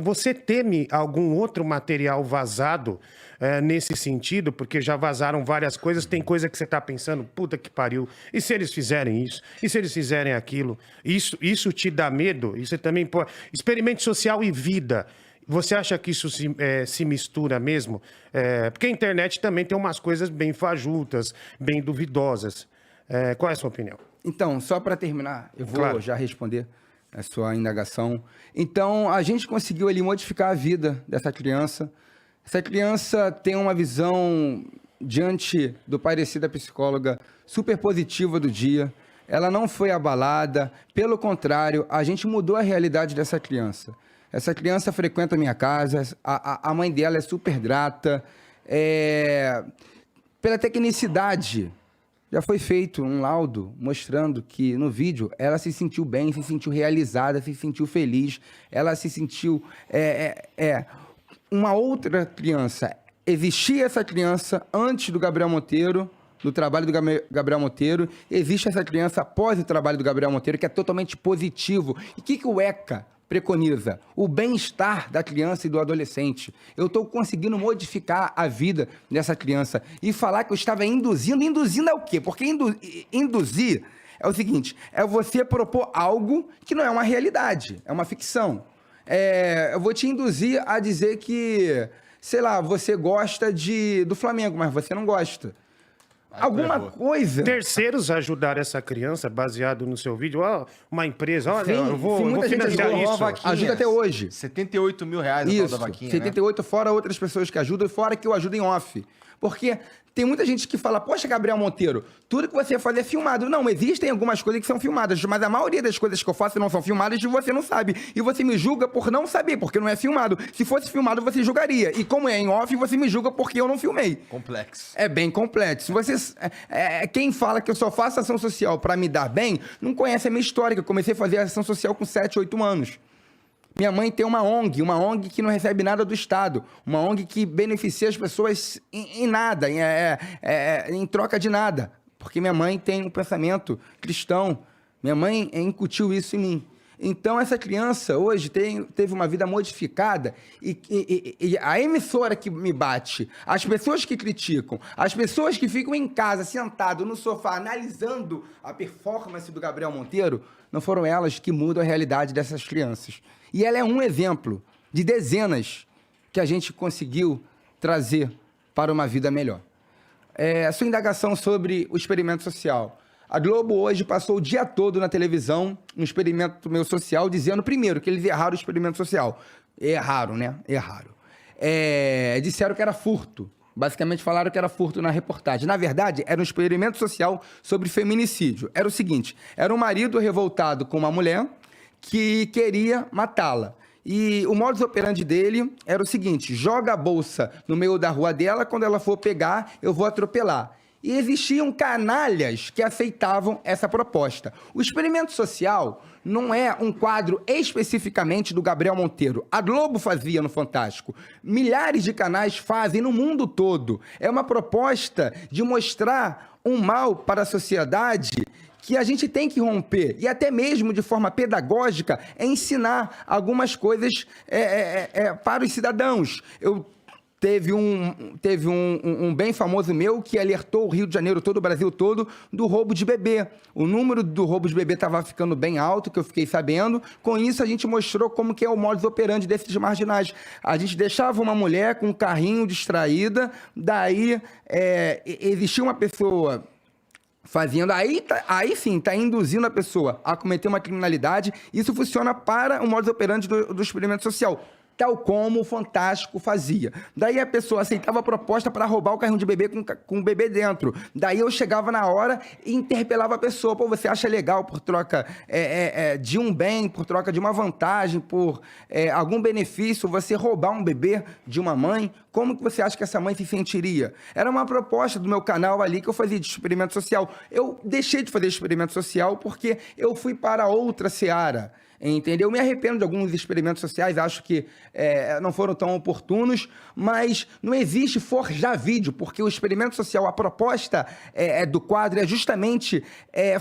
Você teme algum outro material vazado nesse sentido? Porque já vazaram várias coisas, tem coisa que você tá pensando, puta que pariu, e se eles fizerem isso? E se eles fizerem aquilo? Isso te dá medo? E você também pode... Experimento social e vida. Você acha que isso se mistura mesmo? Porque a internet também tem umas coisas bem fajutas, bem duvidosas. Qual é a sua opinião? Então, só para terminar, eu vou já responder a sua indagação. Então, a gente conseguiu ali modificar a vida dessa criança. Essa criança tem uma visão, diante do parecer da psicóloga, super positiva do dia. Ela não foi abalada, pelo contrário, a gente mudou a realidade dessa criança. Essa criança frequenta a minha casa, a mãe dela é super grata. Pela tecnicidade, já foi feito um laudo mostrando que no vídeo ela se sentiu bem, se sentiu realizada, se sentiu feliz, ela se sentiu uma outra criança. Existia essa criança antes do Gabriel Monteiro, do trabalho do Gabriel Monteiro, existe essa criança após o trabalho do Gabriel Monteiro, que é totalmente positivo. E o que o ECA preconiza? O bem-estar da criança e do adolescente. Eu estou conseguindo modificar a vida dessa criança. E falar que eu estava induzindo é o quê? Porque induzir é o seguinte, é você propor algo que não é uma realidade, é uma ficção. Eu vou te induzir a dizer que, sei lá, você gosta do Flamengo, mas você não gosta. Alguma coisa. Terceiros ajudaram essa criança, baseado no seu vídeo. Uma empresa, olha, Sim, eu vou muita gente financiar ajudou, isso. ajuda até hoje. 78 mil reais a tal da vaquinha, 78, fora outras pessoas que ajudam, fora que eu ajudo em off. Porque tem muita gente que fala, poxa, Gabriel Monteiro, tudo que você faz é filmado. Não, existem algumas coisas que são filmadas, mas a maioria das coisas que eu faço não são filmadas e você não sabe. E você me julga por não saber, porque não é filmado. Se fosse filmado, você julgaria. E como é em off, você me julga porque eu não filmei. Complexo. É bem complexo. Quem fala que eu só faço ação social para me dar bem, não conhece a minha história, que eu comecei a fazer ação social com 7, 8 anos. Minha mãe tem uma ONG que não recebe nada do Estado, uma ONG que beneficia as pessoas em nada, em troca de nada, porque minha mãe tem um pensamento cristão, minha mãe incutiu isso em mim. Então, essa criança hoje teve uma vida modificada e a emissora que me bate, as pessoas que criticam, as pessoas que ficam em casa, sentado no sofá, analisando a performance do Gabriel Monteiro, não foram elas que mudam a realidade dessas crianças. E ela é um exemplo de dezenas que a gente conseguiu trazer para uma vida melhor. A sua indagação sobre o experimento social. A Globo hoje passou o dia todo na televisão, um experimento meu social, dizendo, primeiro, que eles erraram o experimento social. Erraram, né? Erraram. Disseram que era furto. Basicamente falaram que era furto na reportagem. Na verdade, era um experimento social sobre feminicídio. Era o seguinte, era um marido revoltado com uma mulher que queria matá-la. E o modus operandi dele era o seguinte, joga a bolsa no meio da rua dela, quando ela for pegar, eu vou atropelar. E existiam canalhas que aceitavam essa proposta. O experimento social não é um quadro especificamente do Gabriel Monteiro. A Globo fazia no Fantástico. Milhares de canais fazem no mundo todo. É uma proposta de mostrar um mal para a sociedade que a gente tem que romper, e até mesmo de forma pedagógica, ensinar algumas coisas para os cidadãos. Teve um bem famoso meu que alertou o Rio de Janeiro todo, o Brasil todo, do roubo de bebê. O número do roubo de bebê estava ficando bem alto, que eu fiquei sabendo. Com isso, a gente mostrou como que é o modus operandi desses marginais. A gente deixava uma mulher com um carrinho distraída, daí existia uma pessoa fazendo, aí sim, está induzindo a pessoa a cometer uma criminalidade. Isso funciona para o modus operandi do experimento social, tal como o Fantástico fazia. Daí a pessoa aceitava a proposta para roubar o carrinho de bebê com o bebê dentro. Daí eu chegava na hora e interpelava a pessoa. Pô, você acha legal por troca de um bem, por troca de uma vantagem, por algum benefício, você roubar um bebê de uma mãe? Como que você acha que essa mãe se sentiria? Era uma proposta do meu canal ali que eu fazia de experimento social. Eu deixei de fazer experimento social porque eu fui para outra seara. Entendeu? Eu me arrependo de alguns experimentos sociais, acho que não foram tão oportunos, mas não existe forjar vídeo, porque o experimento social, a proposta do quadro é justamente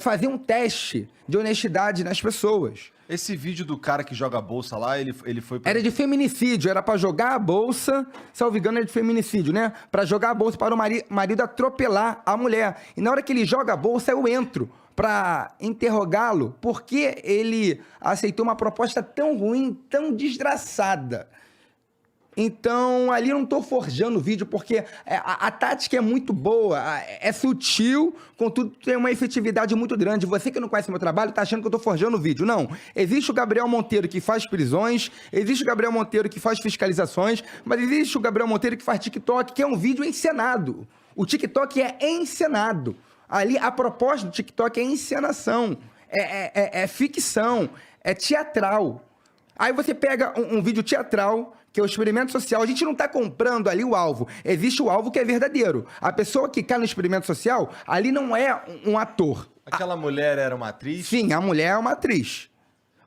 fazer um teste de honestidade nas pessoas. Esse vídeo do cara que joga a bolsa lá, ele foi... Era de feminicídio, era pra jogar a bolsa, salvo engano, era de feminicídio, né? Pra jogar a bolsa para o marido atropelar a mulher. E na hora que ele joga a bolsa, eu entro pra interrogá-lo, porque ele aceitou uma proposta tão ruim, tão desgraçada. Então, ali eu não tô forjando o vídeo, porque a tática é muito boa, é sutil, contudo tem uma efetividade muito grande. Você que não conhece meu trabalho tá achando que eu tô forjando o vídeo. Não. Existe o Gabriel Monteiro que faz prisões, existe o Gabriel Monteiro que faz fiscalizações, mas existe o Gabriel Monteiro que faz TikTok, que é um vídeo encenado. O TikTok é encenado. Ali, a proposta do TikTok é encenação, é ficção, é teatral. Aí você pega um vídeo teatral, que é o experimento social, a gente não está comprando ali o alvo. Existe o alvo que é verdadeiro. A pessoa que cai no experimento social, ali não é um ator. Aquela mulher era uma atriz? Sim, a mulher é uma atriz.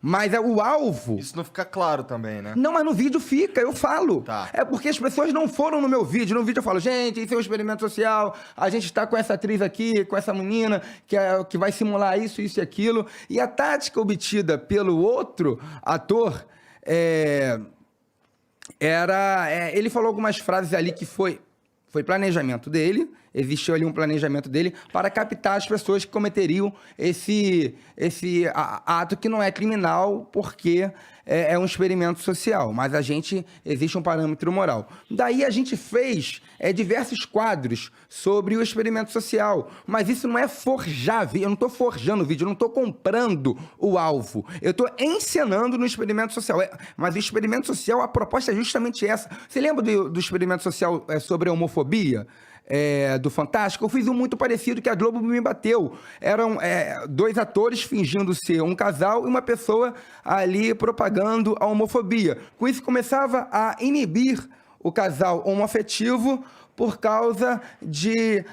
Mas o alvo... Isso não fica claro também, né? Não, mas no vídeo fica, eu falo. Tá. É porque as pessoas não foram no meu vídeo. No vídeo eu falo, gente, isso é um experimento social, a gente está com essa atriz aqui, com essa menina, que vai simular isso, isso e aquilo. E a tática obtida pelo outro ator ele falou algumas frases ali que foi planejamento dele, existiu ali um planejamento dele para captar as pessoas que cometeriam esse ato que não é criminal, porque é um experimento social, mas existe um parâmetro moral. Daí a gente fez diversos quadros sobre o experimento social, mas isso não é forjar vídeo, eu não estou forjando vídeo, eu não estou comprando o alvo, eu estou encenando no experimento social, mas o experimento social, a proposta é justamente essa. Você lembra do experimento social sobre a homofobia? Do Fantástico, eu fiz um muito parecido que a Globo me bateu. Eram dois atores fingindo ser um casal e uma pessoa ali propagando a homofobia. Com isso começava a inibir o casal homoafetivo por causa de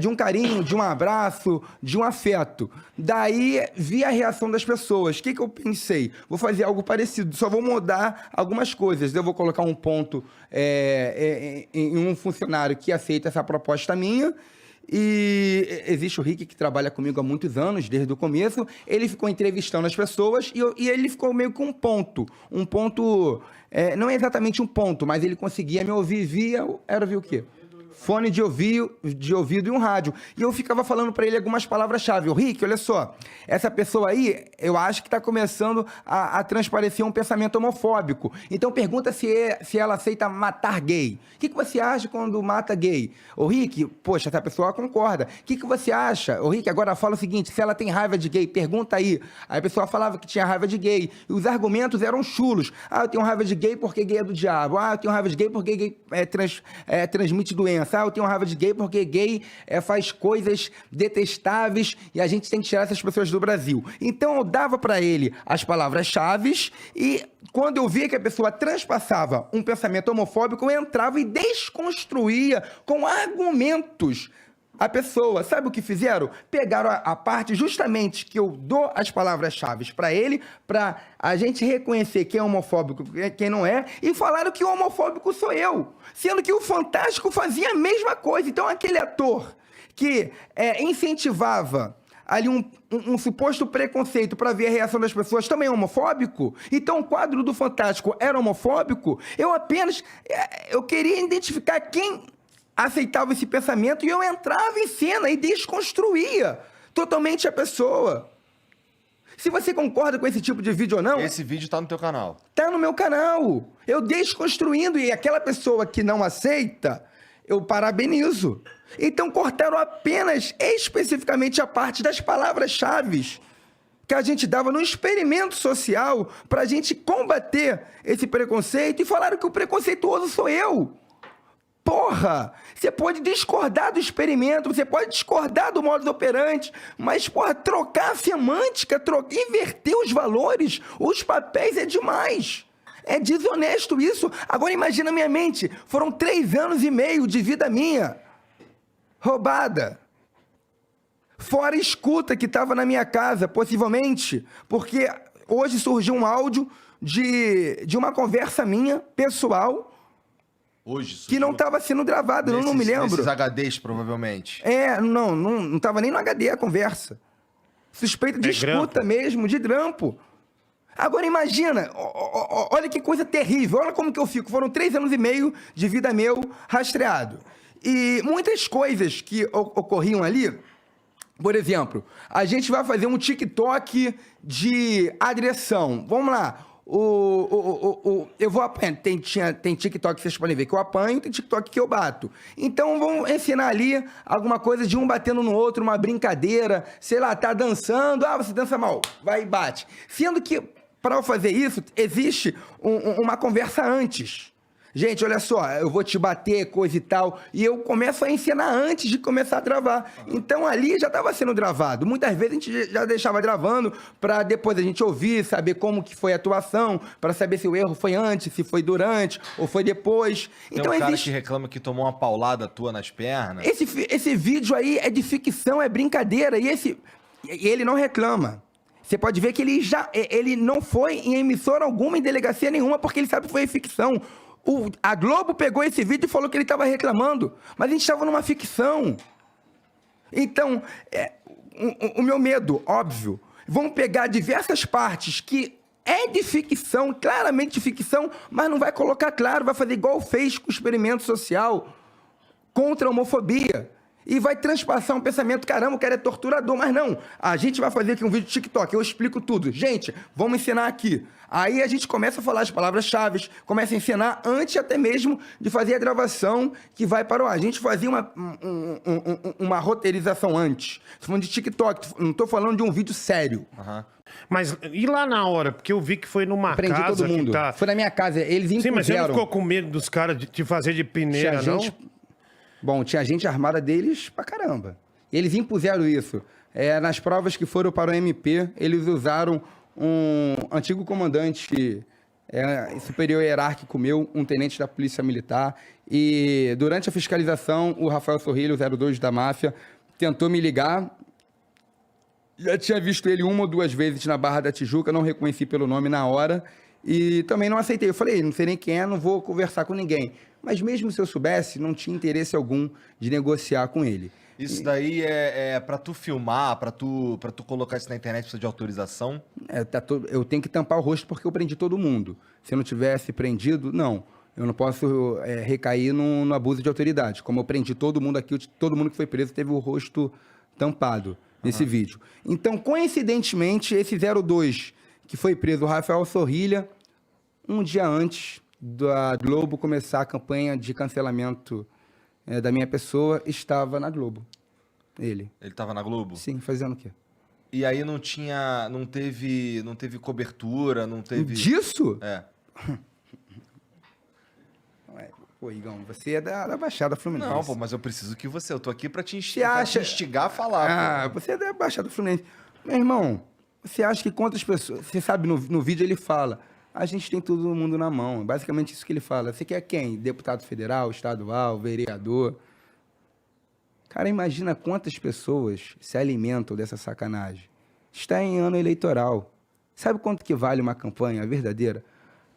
um carinho, de um abraço, de um afeto. Daí vi a reação das pessoas. O que eu pensei? Vou fazer algo parecido, só vou mudar algumas coisas. Eu vou colocar um ponto em um funcionário que aceita essa proposta minha. E existe o Rick, que trabalha comigo há muitos anos, desde o começo. Ele ficou entrevistando as pessoas e ele ficou meio com um ponto. Não é exatamente um ponto, mas ele conseguia me ouvir era ouvir o quê? Fone de ouvido e um rádio. E eu ficava falando para ele algumas palavras-chave. Rick, olha só, essa pessoa aí, eu acho que está começando a transparecer um pensamento homofóbico. Então pergunta se ela aceita matar gay. O que você acha quando mata gay? Rick, poxa, essa pessoa concorda. O que você acha? Rick, agora fala o seguinte, se ela tem raiva de gay, pergunta aí. Aí a pessoa falava que tinha raiva de gay. E os argumentos eram chulos. Eu tenho raiva de gay porque gay é do diabo. Eu tenho raiva de gay porque gay transmite doença. Eu tenho raiva de gay porque gay faz coisas detestáveis e a gente tem que tirar essas pessoas do Brasil. Então eu dava para ele as palavras-chave e quando eu via que a pessoa transpassava um pensamento homofóbico, eu entrava e desconstruía com argumentos a pessoa. Sabe o que fizeram? Pegaram a parte justamente que eu dou as palavras-chave para ele, para a gente reconhecer quem é homofóbico e quem não é, e falaram que o homofóbico sou eu, sendo que o Fantástico fazia a mesma coisa. Então aquele ator que incentivava ali um suposto preconceito para ver a reação das pessoas também é homofóbico? Então o quadro do Fantástico era homofóbico? Eu queria identificar quem aceitava esse pensamento e eu entrava em cena e desconstruía totalmente a pessoa. Se você concorda com esse tipo de vídeo ou não... Esse vídeo tá no teu canal. Tá no meu canal. Eu desconstruindo e aquela pessoa que não aceita, eu parabenizo. Então cortaram apenas especificamente a parte das palavras-chave que a gente dava no experimento social para a gente combater esse preconceito e falaram que o preconceituoso sou eu. Porra, você pode discordar do experimento, você pode discordar do modus operandi, mas, porra, trocar a semântica, inverter os valores, os papéis é demais. É desonesto isso. Agora imagina a minha mente, foram 3 anos e meio de vida minha, roubada. Fora a escuta que estava na minha casa, possivelmente, porque hoje surgiu um áudio de uma conversa minha, pessoal, Hoje, que não estava sendo gravado, eu não me lembro. Nesses HDs, provavelmente. Não estava nem no HD a conversa. Suspeita de escuta mesmo, de grampo. Agora imagina, olha que coisa terrível, olha como que eu fico. Foram 3 anos e meio de vida meu rastreado. E muitas coisas que ocorriam ali, por exemplo, a gente vai fazer um TikTok de agressão. Vamos lá. Eu vou apanhar. Tem TikTok que vocês podem ver que eu apanho, tem TikTok que eu bato. Então vamos ensinar ali alguma coisa de um batendo no outro, uma brincadeira, sei lá, tá dançando, você dança mal, vai e bate. Sendo que, para eu fazer isso, existe uma conversa antes. Gente, olha só, eu vou te bater, coisa e tal. E eu começo a ensinar antes de começar a gravar. Então ali já estava sendo gravado. Muitas vezes a gente já deixava gravando para depois a gente ouvir, saber como que foi a atuação, para saber se o erro foi antes, se foi durante ou foi depois. Tem Então um cara que reclama que tomou uma paulada tua nas pernas. Esse vídeo aí é de ficção, é brincadeira. E ele não reclama. Você pode ver que ele não foi em emissora alguma, em delegacia nenhuma, porque ele sabe que foi ficção. A Globo pegou esse vídeo e falou que ele estava reclamando, mas a gente estava numa ficção. Então, o meu medo, óbvio, vão pegar diversas partes que é de ficção, claramente de ficção, mas não vai colocar claro, vai fazer igual fez com o experimento social contra a homofobia. E vai transpassar um pensamento, caramba, o cara é torturador, mas não. A gente vai fazer aqui um vídeo de TikTok, eu explico tudo. Gente, vamos ensinar aqui. Aí a gente começa a falar as palavras-chave, começa a ensinar antes até mesmo de fazer a gravação que vai para o ar. A gente fazia uma roteirização antes. Estou falando de TikTok, não estou falando de um vídeo sério. Aham. Mas e lá na hora? Porque eu vi que foi numa Prendi casa todo mundo. que tá... Foi na minha casa, eles impuseram. Sim, mas você não ficou com medo dos caras de te fazer de peneira, não? Bom, tinha gente armada deles pra caramba. Eles impuseram isso. Nas provas que foram para o MP, eles usaram um antigo comandante superior hierárquico meu, um tenente da Polícia Militar, e durante a fiscalização, o Rafael Sorrilho, 02 da máfia, tentou me ligar. Já tinha visto ele 1 ou 2 vezes na Barra da Tijuca, não reconheci pelo nome na hora, e também não aceitei. Eu falei, não sei nem quem é, não vou conversar com ninguém. Mas mesmo se eu soubesse, não tinha interesse algum de negociar com ele. Isso daí é pra tu filmar, pra tu colocar isso na internet, precisa de autorização? Eu tenho que tampar o rosto porque eu prendi todo mundo. Se eu não tivesse prendido, não. Eu não posso recair no abuso de autoridade. Como eu prendi todo mundo aqui, todo mundo que foi preso teve o rosto tampado nesse vídeo. Então, coincidentemente, esse 02 que foi preso, o Rafael Sorrilha, um dia antes da Globo começar a campanha de cancelamento da minha pessoa, estava na Globo. Ele estava na Globo? Sim, fazendo o quê? E aí não teve cobertura, não teve... Disso? É. Pô, Igão, você é da Baixada Fluminense. Não, pô, mas eu preciso que eu tô aqui pra te acha... instigar a falar. Você é da Baixada Fluminense. Meu irmão, você acha que quantas pessoas... Você sabe, no vídeo ele fala, a gente tem todo mundo na mão. Basicamente isso que ele fala. Você quer quem? Deputado federal, estadual, vereador? Cara, imagina quantas pessoas se alimentam dessa sacanagem. Está em ano eleitoral. Sabe quanto que vale uma campanha verdadeira?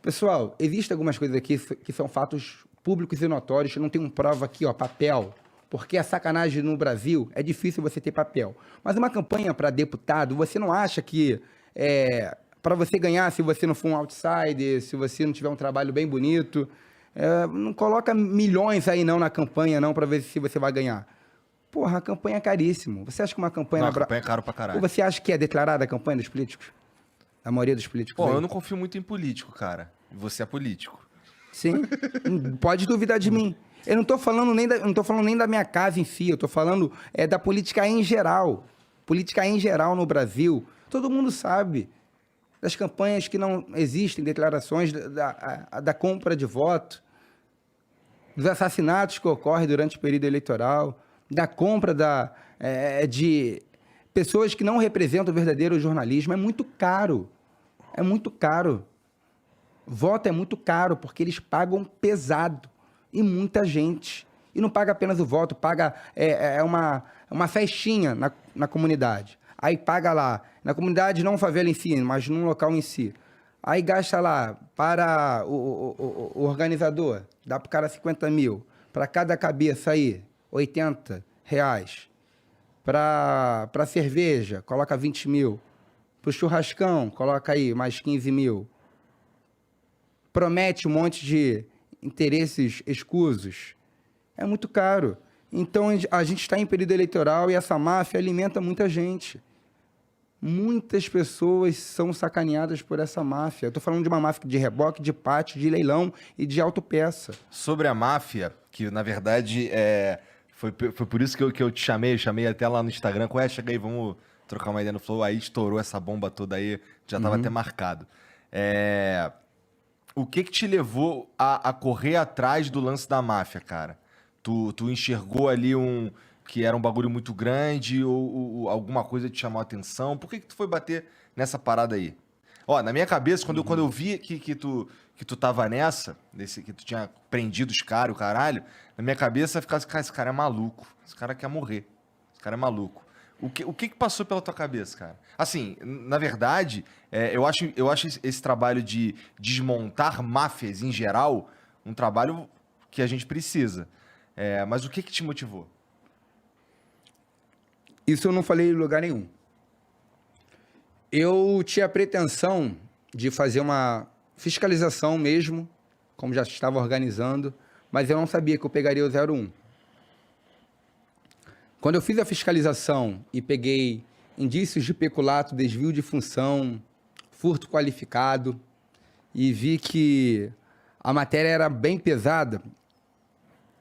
Pessoal, existem algumas coisas aqui que são fatos públicos e notórios. Eu não tenho prova aqui, papel. Porque a sacanagem no Brasil é difícil você ter papel. Mas uma campanha para deputado, você não acha que... para você ganhar, se você não for um outsider, se você não tiver um trabalho bem bonito, não coloca milhões aí não na campanha não para ver se você vai ganhar. Porra, a campanha é caríssimo. Você acha que uma campanha... Não, a campanha é caro pra caralho. Ou você acha que é declarada a campanha dos políticos? A maioria dos políticos? Pô, eu não confio muito em político, cara. Você é político. Sim, pode duvidar de mim. Eu não tô falando nem da minha casa em si, eu tô falando da política em geral. Política em geral no Brasil. Todo mundo sabe das campanhas que não existem, declarações da compra de voto, dos assassinatos que ocorrem durante o período eleitoral, da compra de pessoas que não representam o verdadeiro jornalismo. É muito caro. É muito caro. Voto é muito caro, porque eles pagam pesado. E muita gente. E não paga apenas o voto, paga uma festinha na comunidade. Aí paga lá, na comunidade, não favela em si, mas num local em si. Aí gasta lá, para o organizador, dá pro cara 50 mil. Para cada cabeça aí, 80 reais. Para cerveja, coloca 20 mil. Pro churrascão, coloca aí mais 15 mil. Promete um monte de interesses escusos. É muito caro. Então, a gente está em período eleitoral e essa máfia alimenta muita gente. Muitas pessoas são sacaneadas por essa máfia. Eu estou falando de uma máfia de reboque, de pátio, de leilão e de autopeça. Sobre a máfia, que na verdade foi por isso que eu te chamei até lá no Instagram. Chega aí, vamos trocar uma ideia no Flow. Aí estourou essa bomba toda aí, já estava até marcado. O que te levou a correr atrás do lance da máfia, cara? Tu enxergou ali que era um bagulho muito grande ou alguma coisa te chamou a atenção? Por que tu foi bater nessa parada aí? Ó, na minha cabeça, quando eu vi que tu tava nessa, que tu tinha prendido os caras, o caralho, na minha cabeça ficava assim, cara, esse cara é maluco, esse cara quer morrer, esse cara é maluco. O que passou pela tua cabeça, cara? Assim, na verdade, eu acho esse trabalho de desmontar máfias em geral um trabalho que a gente precisa. Mas o que te motivou? Isso eu não falei em lugar nenhum. Eu tinha a pretensão de fazer uma fiscalização mesmo, como já estava organizando, mas eu não sabia que eu pegaria o 01. Quando eu fiz a fiscalização e peguei indícios de peculato, desvio de função, furto qualificado, e vi que a matéria era bem pesada,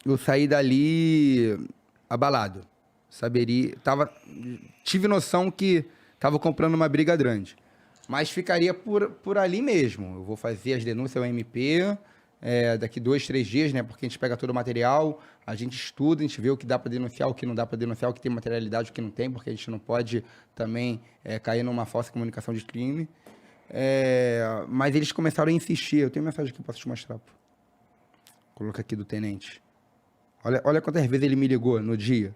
eu saí dali abalado. Tive noção que estava comprando uma briga grande. Mas ficaria por ali mesmo. Eu vou fazer as denúncias ao MP daqui 2, 3 dias, né? Porque a gente pega todo o material, a gente estuda, a gente vê o que dá para denunciar, o que não dá para denunciar, o que tem materialidade, o que não tem, porque a gente não pode também cair numa falsa comunicação de crime. Mas eles começaram a insistir. Eu tenho mensagem aqui, posso te mostrar. Pô. Coloca aqui do tenente. Olha quantas vezes ele me ligou no dia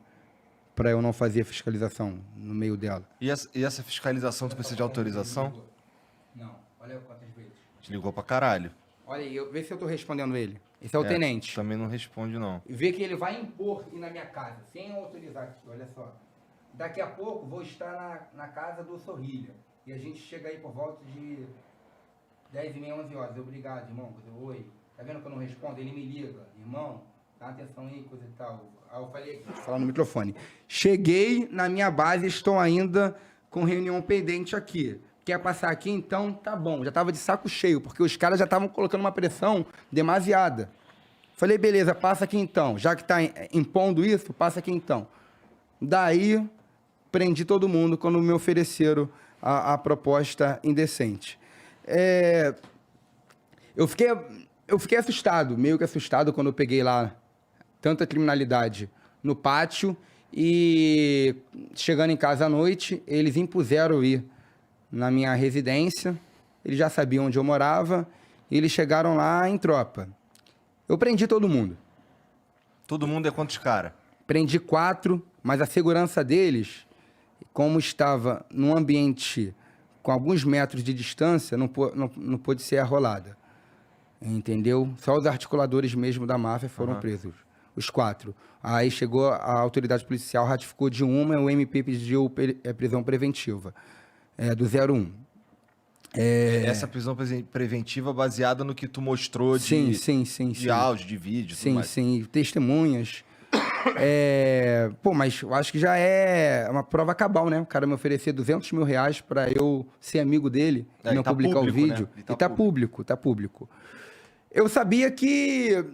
para eu não fazer a fiscalização no meio dela. E essa fiscalização, tu precisa de autorização? Não, olha quantas vezes. Te ligou pra caralho. Olha aí, vê se eu tô respondendo ele. Esse é o tenente. Também não responde, não. E vê que ele vai impor ir na minha casa, sem eu autorizar aqui, olha só. Daqui a pouco vou estar na casa do Sorrilha. E a gente chega aí por volta de 10h30, 11 horas. Obrigado, irmão. Oi. Tá vendo que eu não respondo? Ele me liga. Irmão, dá atenção aí, coisa e tal. Aí eu falei, deixa eu falar no microfone. Cheguei na minha base, estou ainda com reunião pendente aqui. Quer passar aqui? Então, tá bom. Já estava de saco cheio, porque os caras já estavam colocando uma pressão demasiada. Falei, beleza, passa aqui então. Já que está impondo isso, passa aqui então. Daí, prendi todo mundo quando me ofereceram a proposta indecente. Eu fiquei assustado, meio que assustado, quando eu peguei lá tanta criminalidade no pátio e chegando em casa à noite, eles impuseram ir na minha residência, eles já sabiam onde eu morava, e eles chegaram lá em tropa. Eu prendi todo mundo. Todo mundo é quantos caras? Prendi 4, mas a segurança deles, como estava num ambiente com alguns metros de distância, não pôde ser arrolada. Entendeu? Só os articuladores mesmo da máfia foram presos. Os 4. Aí chegou a autoridade policial, ratificou de uma, e o MP pediu prisão preventiva. Do 01. Essa prisão preventiva baseada no que tu mostrou de áudio, de vídeo, tudo mais. Sim, testemunhas. Mas eu acho que já é uma prova cabal, né? O cara me oferecer 200 mil reais para eu ser amigo dele e não publicar o vídeo. Né? E tá público. Eu sabia que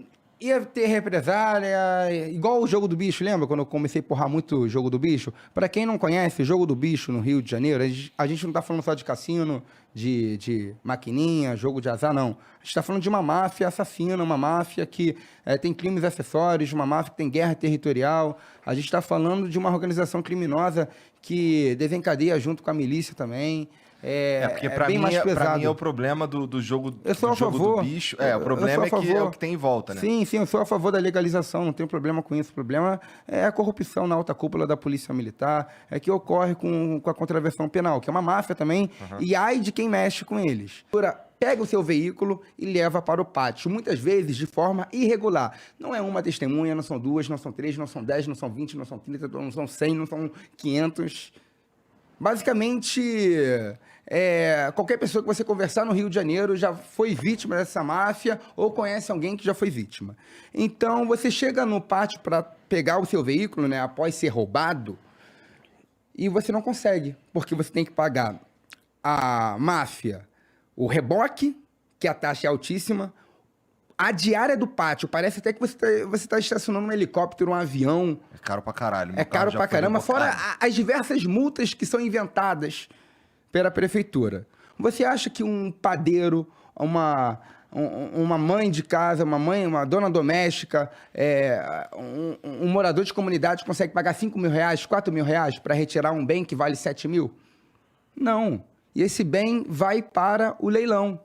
ia ter represália, igual o Jogo do Bicho, lembra? Quando eu comecei a porrar muito o Jogo do Bicho. Para quem não conhece, o Jogo do Bicho no Rio de Janeiro, a gente não tá falando só de cassino, de maquininha, jogo de azar, não. A gente tá falando de uma máfia assassina, uma máfia que tem crimes acessórios, uma máfia que tem guerra territorial. A gente tá falando de uma organização criminosa que desencadeia junto com a milícia também. Porque pra bem mim, mais pra pesado. mim é o problema do jogo, Eu sou do a jogo favor. do bicho. Eu O problema sou a é que é favor. o que tem em volta, né? Sim, eu sou a favor da legalização, não tenho problema com isso. O problema é a corrupção na alta cúpula da Polícia Militar, que ocorre com a contravenção penal, que é uma máfia também, e ai de quem mexe com eles. Pega o seu veículo e leva para o pátio, muitas vezes de forma irregular. Não é uma testemunha, não são duas, não são três, não são 10, não são 20, não são 30, não são 100, não são 500. Basicamente, qualquer pessoa que você conversar no Rio de Janeiro já foi vítima dessa máfia ou conhece alguém que já foi vítima. Então, você chega no pátio para pegar o seu veículo, né, após ser roubado, e você não consegue, porque você tem que pagar a máfia, o reboque, que a taxa é altíssima, a diária do pátio, parece até que você tá estacionando um helicóptero, um avião. É caro pra caralho. É caro pra caramba, fora as diversas multas que são inventadas pela prefeitura. Você acha que um padeiro, uma mãe de casa, uma dona doméstica, um morador de comunidade consegue pagar 5 mil reais, 4 mil reais para retirar um bem que vale 7 mil? Não. E esse bem vai para o leilão.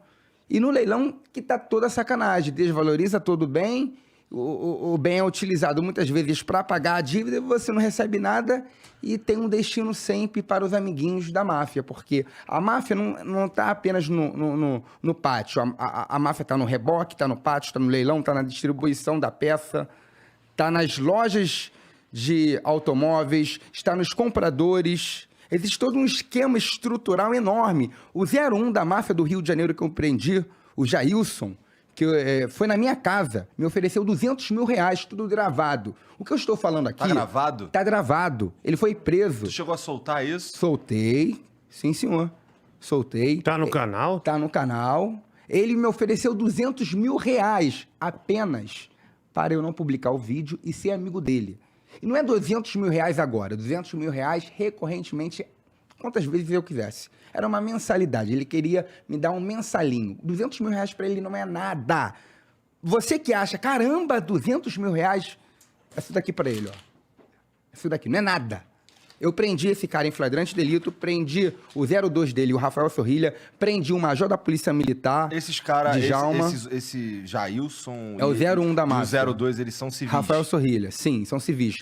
E no leilão que está toda a sacanagem, desvaloriza todo o bem, o bem é utilizado muitas vezes para pagar a dívida, você não recebe nada e tem um destino sempre para os amiguinhos da máfia, porque a máfia não está apenas no pátio, a máfia está no reboque, está no pátio, está no leilão, está na distribuição da peça, está nas lojas de automóveis, está nos compradores. Existe todo um esquema estrutural enorme. O 01 da máfia do Rio de Janeiro que eu prendi, o Jailson, que foi na minha casa, me ofereceu 200 mil reais, tudo gravado. O que eu estou falando aqui... Tá gravado? Tá gravado. Ele foi preso. Tu chegou a soltar isso? Soltei. Sim, senhor. Soltei. Tá no canal? Tá no canal. Ele me ofereceu 200 mil reais apenas para eu não publicar o vídeo e ser amigo dele. E não é 200 mil reais agora, 200 mil reais recorrentemente, quantas vezes eu quisesse. Era uma mensalidade, ele queria me dar um mensalinho. 200 mil reais para ele não é nada. Você que acha, caramba, 200 mil reais, é isso daqui para ele, ó. Isso daqui, não é nada. Eu prendi esse cara em flagrante delito, prendi o 02 dele, o Rafael Sorrilha, prendi o major da Polícia Militar, Esses caras, Djalma. esse Jailson... É o 01 da máfia. E o 02, eles são civis. Rafael Sorrilha, sim, são civis.